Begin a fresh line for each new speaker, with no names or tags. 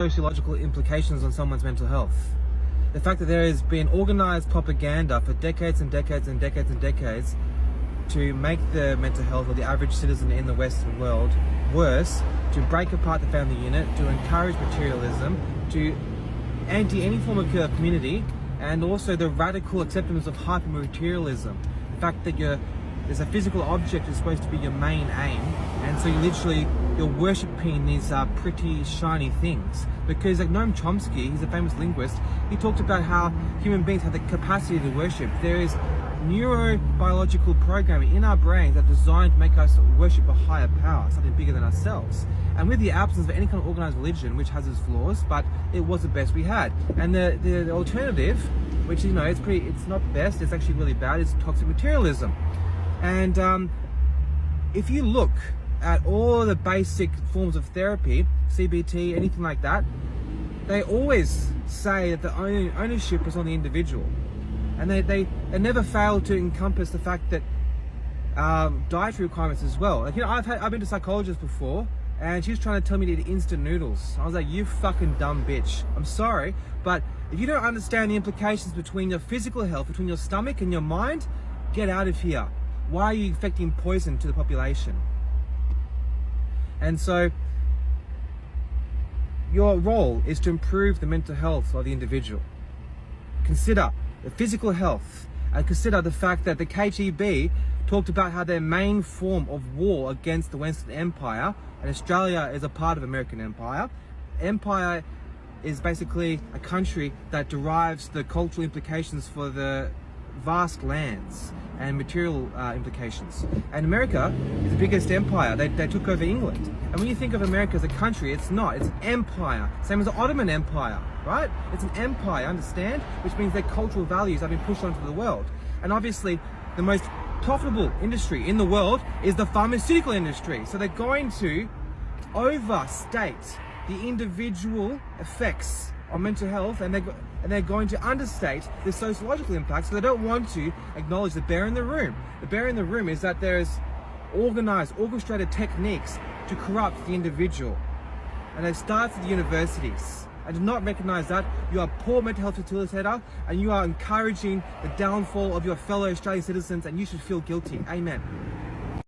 Sociological implications on someone's mental health. The fact that there has been organized propaganda for decades and decades and decades and decades to make the mental health of the average citizen in the Western world worse, to break apart the family unit, to encourage materialism, to anti any form of community, and also the radical acceptance of hyper-materialism. The fact that there's a physical object is supposed to be your main aim, and so you're worshipping these pretty shiny things. Because like Noam Chomsky, he's a famous linguist, he talked about how human beings have the capacity to worship. There is neurobiological programming in our brains that are designed to make us worship a higher power, something bigger than ourselves. And with the absence of any kind of organized religion, which has its flaws, but it was the best we had. And the alternative, which it's not best, it's actually really bad, is toxic materialism. And if you look at all the basic forms of therapy, CBT, anything like that, they always say that the ownership is on the individual. And they never fail to encompass the fact that dietary requirements as well. Like, I've been to a psychologist before, and she was trying to tell me to eat instant noodles. I was like, you fucking dumb bitch. I'm sorry, but if you don't understand the implications between your physical health, between your stomach and your mind, get out of here. Why are you infecting poison to the population? And so your role is to improve the mental health of the individual. Consider the physical health, and consider the fact that the KGB talked about how their main form of war against the Western Empire, and Australia is a part of American Empire. Empire is basically a country that derives the cultural implications for the vast lands and material implications. And America is the biggest empire. They took over England. And when you think of America as a country, it's not. It's an empire. Same as the Ottoman Empire, right? It's an empire, understand? Which means their cultural values have been pushed onto the world. And obviously, the most profitable industry in the world is the pharmaceutical industry. So they're going to overstate the individual effects on mental health, and they're going to understate the sociological impacts. So they don't want to acknowledge the bear in the room. The bear in the room is that there is organized, orchestrated techniques to corrupt the individual, and it starts at the universities. And do not recognize that, you are a poor mental health facilitator, and you are encouraging the downfall of your fellow Australian citizens, and you should feel guilty. Amen.